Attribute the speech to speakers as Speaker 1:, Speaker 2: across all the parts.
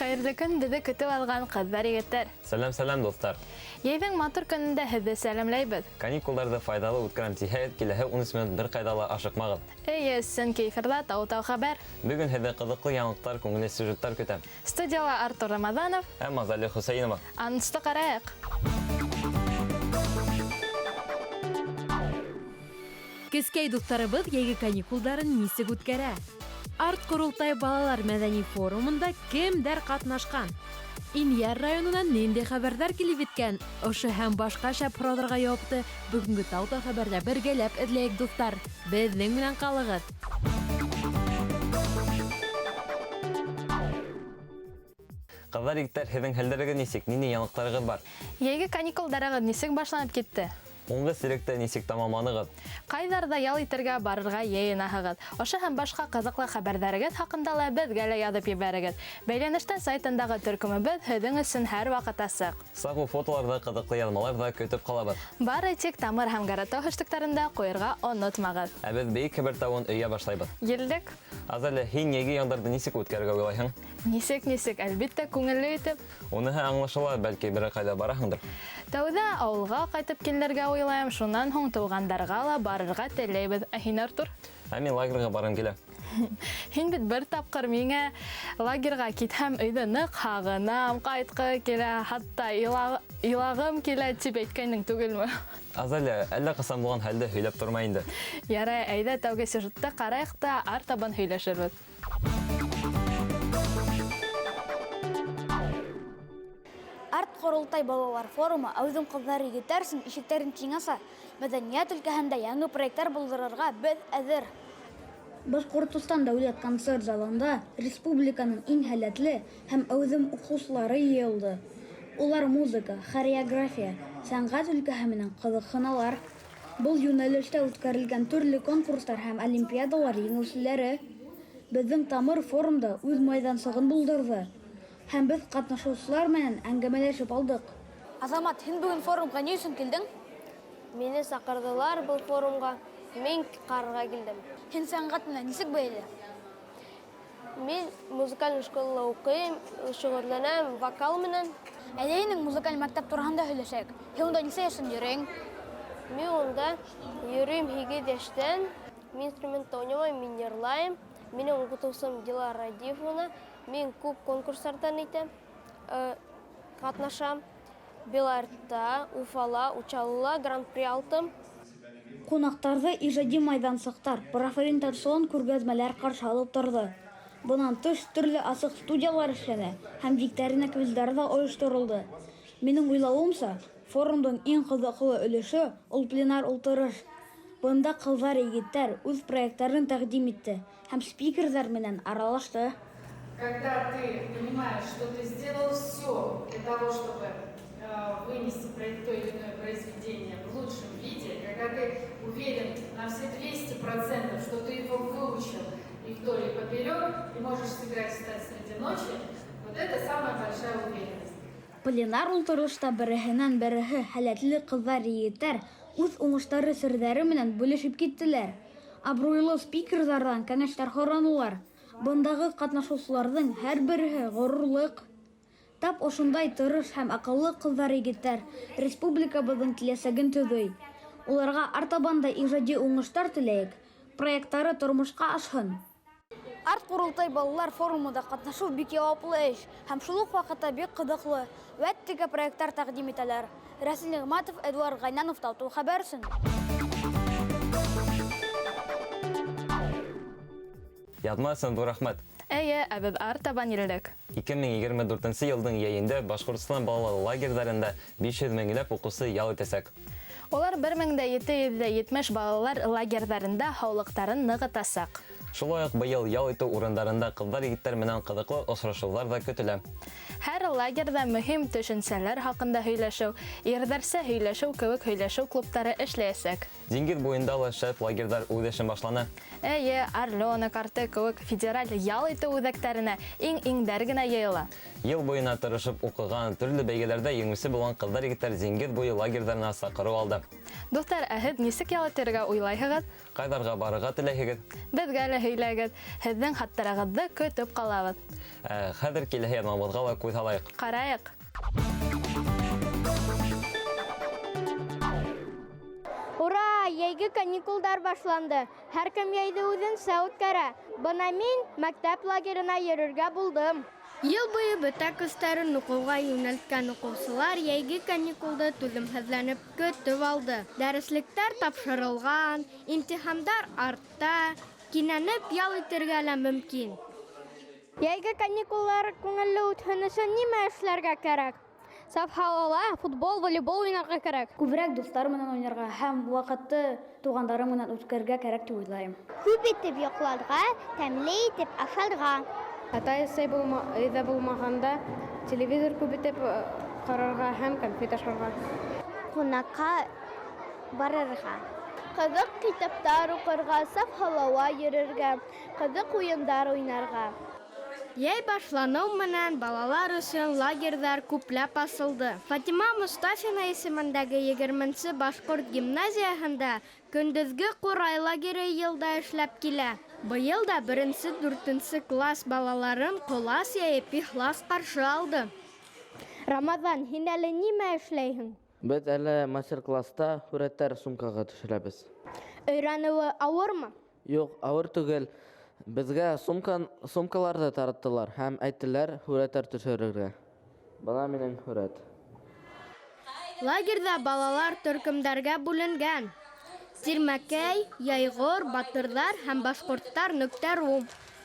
Speaker 1: Хәерле көн биҙе көтөп алған ҡыҙҙар, егеттәр.
Speaker 2: Сәләм, достар.
Speaker 1: Йәйҙең матур көнөндә һеҙҙе сәләмләйбеҙ.
Speaker 2: Каникулдарҙы файҙалы үткәрәм тиһәгеҙ, киләһе 13 минут бер ҡайҙа ла ашыҡмағыҙ.
Speaker 1: Эйе, сөнки эфирҙа тау-тау хәбәр.
Speaker 2: Бөгөн һеҙҙе ҡыҙыҡлы яңылыҡтар, күңелле сюжеттар көтәм.
Speaker 1: Студияла Артур Рамаҙанов.
Speaker 2: Һәм Азалия Хөсәйенова.
Speaker 1: Анонсты ҡарайыҡ.
Speaker 3: Кескәй дуҫтарыбыҙ йәйге каникулдарын нисек үткәрә? Арт-ҡоролтай балалар мәҙәни форумында кемдәр ҡатнашҡан? Инйәр районынан ниндәй хәбәрҙәр килеп еткән? Ошо һәм башҡа шәп һорауҙарға яуапты бөгөнгө тау-тау хәбәрҙә бергәләп эҙләйек, дуҫтар. Беҙҙең менән ҡалығыҙ.
Speaker 2: Ҡыҙҙар, егеттәр, һеҙҙең хәлдәрегеҙ нисек? Ниндәй яңылыҡтарығыҙ бар?
Speaker 1: Йәйге каникулдарығыҙ нисек башланып китте?
Speaker 2: Һуңғы сиректе нисек тамамланығыҙ?
Speaker 1: Ҡайҙарҙа ял итергә барырға йыйынаһығыҙ? Ошо һәм башҡа ҡыҙыҡлы хәбәрҙәрегеҙ хаҡында ла беҙгә лә яҙып ебәрегеҙ. Бәйләнештән сайтындағы төркөмөбөҙ һеҙҙең өсөн һәр ваҡыт асыҡ.
Speaker 2: Саф фотоларҙа, ҡыҙыҡлы яҙмалар ҙа көтөп ҡалабыҙ.
Speaker 1: Бары тик Тамыр һәм Гаратау хэштегтарында ҡуйырға онотмағыҙ.
Speaker 2: Ә беҙ бейек хәбәр тауын өйә башлайбыҙ.
Speaker 1: Елдек.
Speaker 2: Азалия, һин йәйге яңдарҙы нисек үткәрергә уйлайһың?
Speaker 1: Нисек, әлбиттә күңелле итеп.
Speaker 2: Уныһы аңлашыла, бәлки бер ҡайҙа бараһыңдыр.
Speaker 1: Тәүҙә ауылға ҡайтып килергә уйлайым, шунан һуң тыуғандарға ла барырға теләйбеҙ. Ә һин, Артур?
Speaker 2: Ә мин лагерға барым килә.
Speaker 1: Һин бит бер тапҡыр миңә лагерға китһәм өйҙө ныҡ һағынам, ҡайтҡы килә, хатта илағым килә тип әйткәйнең түгелме?
Speaker 2: Азалия, әллә ҡасан булған хәлде һөйләп торма инде.
Speaker 1: Ярай, әйҙә тәүге сюжетты ҡарайыҡ та артабан һөйләшербеҙ.
Speaker 4: Арт-ҡоролтай балалар форумы әүҙем ҡыҙҙар, егеттәр өсөн ишектәрен киң аса. Мәҙәниәт өлкәһендә яңы проекттар булдырырға беҙ әҙер. Башҡортостан дәүләт концерт залында республиканың иң һәләтле һәм әүҙем уҡыусылары йыйылды. Улар музыка, хореография, сәнғәт өлкәһе менән ҡыҙыҡһыналар. Был йүнәлештә үткәрелгән төрлө конкурстар һәм олимпиадалар еңеүселәре беҙҙең Тамыр форумда үҙ майҙансығын булдырҙы. Һәм беҙ ҡатнашыусылар менән әңгәмәләшеп алдык. Азамат, һин бөгөн форумға ни өсөн килдең?
Speaker 5: Мине саҡырҙылар был форумға. Мин ҡарарға килдем.
Speaker 4: Һин сәнғәт менән нисек бәйле?
Speaker 5: Мин музыкаль школала уҡыйым, шөғөрләнәм вокал менән.
Speaker 4: Әйҙә һинең музыкаль мәктәп тураһында һөйләшәйек. Һин унда нисә йәштән йөрөйһөң?
Speaker 5: Мин унда йөрөйөм 8 йәштән. Мин инструментта уйнамайым, мин йырлайым. Минең уҡытыусым Дилара Радиевна. Мин күп конкурстарҙан итәм, ҡатнашам. Белартта, Уфала, Учалыла гран-при алдым.
Speaker 4: Ҡунаҡтарҙы ижади майҙансыҡтар, профориентацион күргәҙмәләр ҡаршы алып торҙо. Бынан тыш төрлө асыҡ студиялар эшләнә һәм викторина квиздар ҙа ойошторолдо. Минең уйлауымса, форумдың иң ҡыҙыҡлы өлөшө ул пленар ултырыш. Бында ҡыҙҙар, егеттәр үҙ проекттарын тәҡдим итте һәм спикерҙар менән аралашты.
Speaker 6: Когда ты понимаешь, что ты сделал все для того, чтобы вынести то или иное произведение в лучшем виде, когда ты уверен на все 200%, что ты его выучил и вдоль и поперек, и можешь сыграть стать среди ночи, вот это самая большая уверенность.
Speaker 4: Пленар ултырышта береһенән-береһе һәләтле ҡыҙҙар, егеттәр үҙ уңыштары серҙәре менән бүлешеп киттеләр. Абруйлы спикерҙарҙан кәңәштәр һоранылар. Бындағы ҡатнашыусыларҙың һәр береһе ғорурлыҡ. Тап ошондай тырыш һәм аҡыллы ҡыҙҙар, егеттәр республикабыҙҙың киләсәген төҙөй. Уларға артабан да ижади уңыштар теләйек, проекттары тормошҡа ашһын. Арт-ҡоролтай балалар форумында ҡатнашыу бик яуаплы эш һәм шул уҡ ваҡытта бик ҡыҙыҡлы. Вәттегә проекттар тәҡдим итәләр. Рәсил Нығматов, Эдуард Ғайнанов, Тау-тау хәбәр өсөн.
Speaker 2: Яҙма өсөн ҙур рәхмәт.
Speaker 1: Әйе, ә беҙ артабан йөрөйөк.
Speaker 2: 2024 йылдың йәйендә Башҡортостан балалар лагерҙарында 500 меңләп уҡыусы ял итәсәк.
Speaker 1: Улар 1770 балалар лагерҙарында һаулыҡтарын нығытасаҡ.
Speaker 2: Шулай ук быел ял итү урындарында кызлар егеттер менән кызыклы очрашулар да көтелә.
Speaker 1: Һәр лагерҙа мөһим төшөнсәләр хаҡында һөйләшеү, ирҙәрсә һөйләшеү кеүек һөйләшеү клубтары эшләйәсәк.
Speaker 2: Диңгеҙ буйында ла шәп лагерҙар үҙ эшен башланы.
Speaker 1: Әйе, Орлеана карты кеүек федераль ял итеү үҙәктәренә иң-иңдәр генә йыйыла.
Speaker 2: Йыл буйына тырышып уҡыған төрлө бәйгеләрҙә еңеүсе булған ҡыҙҙар егеттәр диңгеҙ буйы лагерҙарына саҡырыу алды.
Speaker 1: Дуҫтар, ә һеҙ нисек ял итергә уйлайһығыҙ?
Speaker 2: Ҡайҙарға барырға теләйһегеҙ?
Speaker 1: Беҙгә лә һөйләгеҙ. Һеҙҙең хаттарығыҙҙы көтөп ҡалабыҙ.
Speaker 2: Хәҙер киләһе яҙмабыҙға ла күҙ һалайыҡ.
Speaker 1: Ҡарайыҡ.
Speaker 5: Ура! Йәйге каникулдар башланды. Һәр кем йәйҙе үҙенсә үткәрә. Бына мин мәктәп лагерына йөрөргә булдым.
Speaker 7: Йыл буйы бөтә көстәрен уҡыуға йүнәлткән уҡыусылар йәйге каникулды түҙемһеҙләнеп көтөп алды. Дәреслектәр тапшырылған, имтихандар артта, кинәнеп ял итергә лә мөмкин.
Speaker 5: Йәйге каникуллар күңелле үтһен өсөн нимә эшләргә кәрәк? Саф һауала футбол, волейбол уйнарға кәрәк.
Speaker 4: Күберәк дуҫтар менән уйнарға һәм ваҡытты туғандарым менән үткәрергә кәрәк дип уйлайым.
Speaker 5: Күп итеп йоҡларға, тәмле итеп ашарға.
Speaker 7: Ата-әсәй өйҙә булмағанда телевизор күп итеп ҡарарға һәм конфет ашарға.
Speaker 5: Ҡунаҡҡа барырға. Ҡыҙыҡ китаптар уҡырға, саф һауала йөрөргә, ҡыҙыҡ уйындар уйнарға.
Speaker 7: Йәй башланыу менән балалар өсөн лагерҙар күпләп асылды. Фатима Мостафина исемендәге 20-нсе башҡорт гимназияһында көндөҙгө ҡурай лагере йылда эшләп килә. Быйыл да 1-4 класс балаларын ҡолас йәйеп ихлас ҡаршы алды.
Speaker 5: Рамаҙан, һин әле нимә эшләйһең?
Speaker 8: Беҙ әле мастер-класста һүрәттәр сумкаға төшөрәбеҙ.
Speaker 5: Өйрәнеүе ауырмы?
Speaker 8: Юҡ, ауыр түгел. Беҙгә сумкаларҙы тараттылар һәм әйттеләр һүрәттәр төшөрөргә. Бына минең һүрәт.
Speaker 7: Лагерҙа балалар төркөмдәргә бүленгән. Тирмәкәй, Яйғор, Батырҙар һәм Башҡорттар.ру.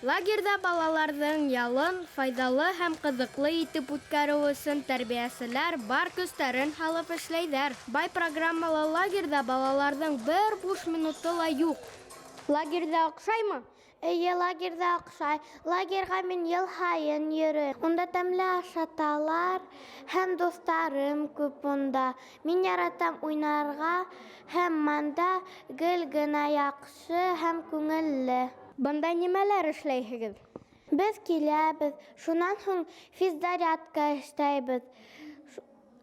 Speaker 7: Лагерҙа балаларҙың ялын файҙалы һәм ҡыҙыҡлы итеп үткәреү өсөн тәрбиәселәр бар көстәрен һалып эшләйҙәр. Бай программалы лагерҙа балаларҙың бер буш минуты ла юҡ.
Speaker 5: Лагерҙа оҡшаймы?
Speaker 9: Эйе, лагерҙа оҡшай. Лагерға мин йыл һайын йөрөйөм. Унда тәмле ашаталар һәм дуҫтарым күп унда. Мин яратам уйнарға һәм манда гел генә яҡшы һәм күңелле.
Speaker 5: Бында нимәләр эшләйһегеҙ?
Speaker 9: Беҙ киләбеҙ, шунан һуң физзарядка эшләйбеҙ.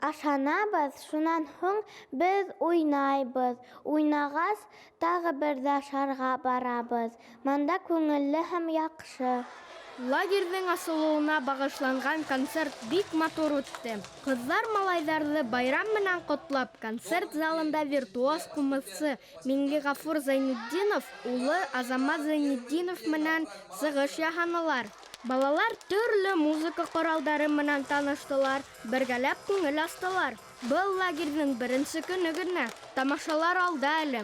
Speaker 9: Ашанабыҙ, шунан һуң беҙ уйнайбыҙ. Уйнағас, тағы бер ҙә ашарға барабыҙ. Манда күңелле һәм яҡшы.
Speaker 7: Лагерҙың асылыуына бағышланған концерт бик матур үтте. Ҡыҙҙар малайҙарҙы байрам менән ҡотлап, концерт залында виртуоз ҡумыҙсы Миңлеғәфүр Зәйнетдинов улы Азамат Зәйнетдинов менән сығыш яһанылар. Балалар төрлө музыка ҡоралдары менән таныштылар, бергәләп күңел астылар. Был лагерҙың 1-нсе көнө генә. Тамашалар алда әле.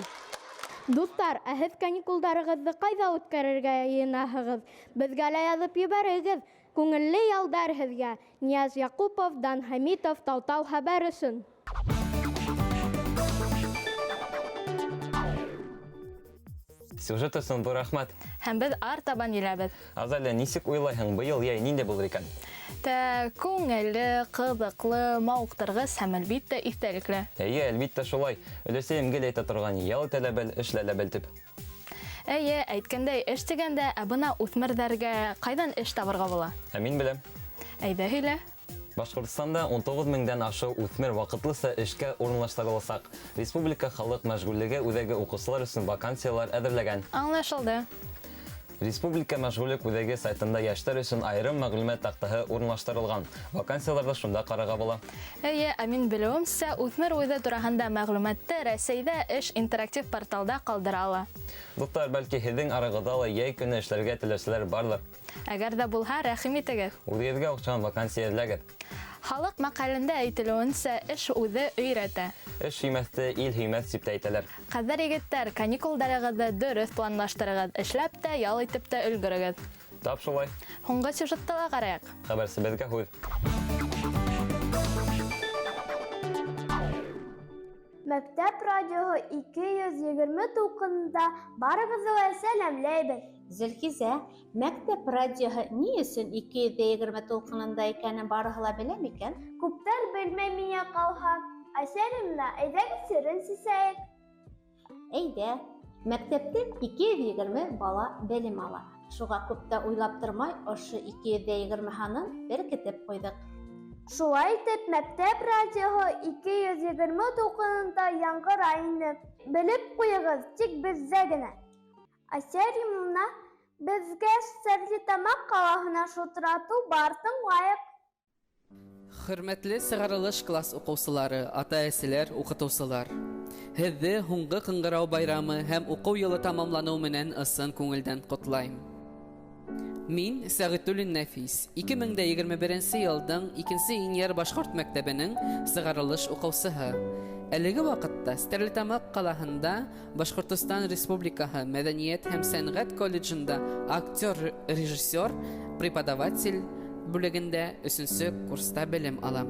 Speaker 5: Дуҫтар, ә һеҙ каникулдарығыҙҙы ҡайҙа үткәрергә йыйынаһығыҙ? Беҙгә лә яҙып ебәрегеҙ. Күңелле ялдар һеҙгә. Нияз Яҡупов, Дан Хәмитов, Тау-Тау хәбәр өсөн.
Speaker 2: Сюжет өсөн ҙур рәхмәт.
Speaker 1: Һәм беҙ артабан еләбеҙ.
Speaker 2: Азалия, нисек уйлайһың, быйыл йәй ниндәй булыр икән?
Speaker 1: Күңелле, ҡыҙыҡлы, мауыҡтырғыс һәм әлбиттә иҫтәлекле.
Speaker 2: Әйе, әлбиттә шулай. Өләсәйем гел әйтә торған, ял итә лә бел, эшлә лә бел тип.
Speaker 1: Әйе, әйткәндәй, эш тигәндә, ә бына үҫмерҙәргә ҡайҙан эш табырға була?
Speaker 2: Ә мин беләм.
Speaker 1: Әйҙә һөйлә.
Speaker 2: Башҡортостанда 19 меңдән ашыу үҫмер ваҡытлыса эшкә урынлаштырыласаҡ. Республика халыҡ мәшғүллеге үҙәге уҡыусылар өсөн вакансиялар әҙерләгән.
Speaker 1: Аңлашылды.
Speaker 2: Республика мәшғүллек үҙәге сайтында йәштәр өсөн айырым мәғлүмәт таҡтаһы урынлаштырылған. Вакансияларҙы шунда ҡарарға була.
Speaker 1: Әйе, ә мин белеүемсә, үҫмер үҙе тураһында мәғлүмәтте Рәсәйҙә эш интерактив порталда ҡалдыра ала.
Speaker 2: Дуҫтар, бәлки һеҙҙең арағыҙҙа ла йәй көнө эшләргә теләүселәр бардыр.
Speaker 1: Әгәр ҙә булһа, рәхим итегеҙ.
Speaker 2: Үҙегеҙгә оҡшаған вакансия эҙләгеҙ.
Speaker 1: Халыҡ мәҡәлендә әйтелеүенсә, эш үҙе өйрәтә.
Speaker 2: Эш һөймәҫте ил һөймәҫ тип тә әйтәләр.
Speaker 1: Ҡәҙер егеттәр, каникулдарығыҙҙы дөрөҫ планлаштырығыҙ, эшләп тә, ял итеп тә өлгөрөгөҙ.
Speaker 2: Тап шулай.
Speaker 1: Һуңғы сюжетта ла ҡарайыҡ.
Speaker 2: Хәбәрсебеҙгә һүҙ.
Speaker 7: Мәктәп радиоһы 220 тулҡынында барығыҙға сәләмләйбеҙ.
Speaker 10: Зөлхизә, мәктәп радиоһы ни өсөн 220 тулҡынында икәнен барыһы ла белә микән?
Speaker 7: Күптәр белмәй миңә ҡалһа, Айсәлимна, әйҙәгеҙ серен сисәйек.
Speaker 10: Әйҙә, мәктәптән 220 бала белем ала. Шуға күптә уйлап тормай, ошо 220 һанын беркетеп ҡуйҙык.
Speaker 7: Шулай итеп, мәктәп радиоһы 220 тулҡынында яңғырай ине. Белеп ҡуйығыҙ, тик беҙҙә генә. Айсәлимна, беҙгә Стәрлетамаҡ ҡалаһына шылтыратыу бартың лайыҡ.
Speaker 11: Хөрмәтле сығарылыш класс уҡыусылары, ата-әсәләр, уҡытыусылар. Һеҙҙе һуңғы ҡыңғырау байрамы һәм уҡыу йылы тамамланыу менән ысын күңелдән ҡотлайым. Мин Сәғитуллин Нәфис, 2021 йылдың 2-нче инйәр башҡорт мәктәбенең сығарылыш уҡыусыһы. Әлеге ваҡытта Стәрлетамаҡ ҡалаһында Башҡортостан Республикаһы Мәҙәниәт һәм сәнғәт колледжында актер, режиссер, преподаватель бүлегендә 3-нче курста белем алам.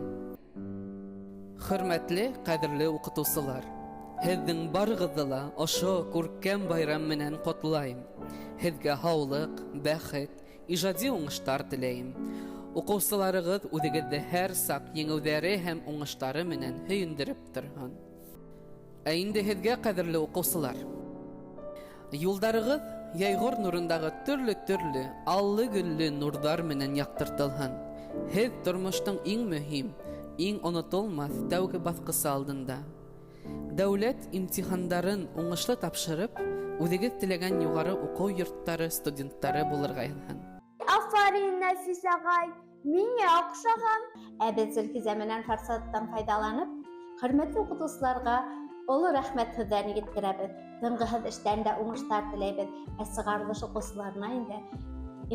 Speaker 11: Хөрмәтле, ҡәҙерле уҡытыусылар, һеҙҙең барығыҙҙы ла ошо күркәм байрам менән ҡотлайым. Һеҙгә һаулыҡ, бәхет, ижади уңыштар теләйем. Уҡыусыларығыҙ үҙегеҙҙе һәр саҡ еңеүҙәре һәм уңыштары менән һөйөндөрөп торһон. Ә инде һеҙгә, ҡәҙерле уҡыусылар, юлдарығыҙ йәйғор нурындағы төрлө-төрлө, аллы-гөллө нурҙар менән яҡтыртылһын. Һеҙ тормоштоң иң мөһим, иң онотолмаҫ тәүге баҫҡысы алдында. Дәүләт имтихандарын уңышлы тапшырып, үҙегеҙ теләгән юғары уҡыу йорттары студенттары булырға яҙһын.
Speaker 7: Афарин, Нәфис ағай, миңә оҡшаған.
Speaker 10: Ә беҙ Зөлхизә менән форсаттан файҙаланып, хөрмәтле уҡытыусыларға оло рәхмәт һүҙҙәрен еткерәбеҙ. Тынғыһыҙ эштән дә уңыштар теләйбеҙ. Ә сығарылыш уҡыусыларына инде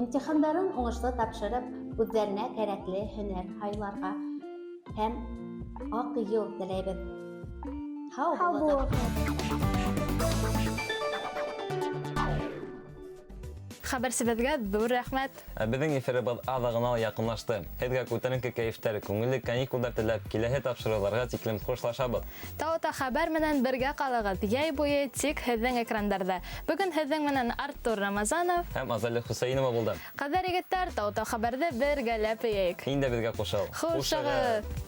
Speaker 10: имтихандарын уңышлы тапшырып, үҙҙәренә кәрәкле һөнәр һайларға һәм аҡ юл теләйбеҙ. Һау булығыҙ.
Speaker 1: Хәбәрсебеҙгә ҙур рәхмәт.
Speaker 2: Беҙҙең эфирыбыҙ аҙ ғына яҡынлашты. Һеҙгә күтәренке кәйефтәр, күңелле каникулдар теләп, киләһе тапшырыуҙарға тиклем хушлашабыҙ.
Speaker 1: Таута хәбәр менән бергә ҡалығыҙ. Йәй буйы тик һеҙҙең экрандарҙа. Бөгөн һеҙҙең менән Артур Рамазанов
Speaker 2: Һәм Азалия Хусейнова булды.
Speaker 1: Ҡәҙәр егеттәр, Таута хәбәрҙе бергәләп ейек.
Speaker 2: Һин дә беҙгә ҡушыл.
Speaker 1: Хушығыҙ!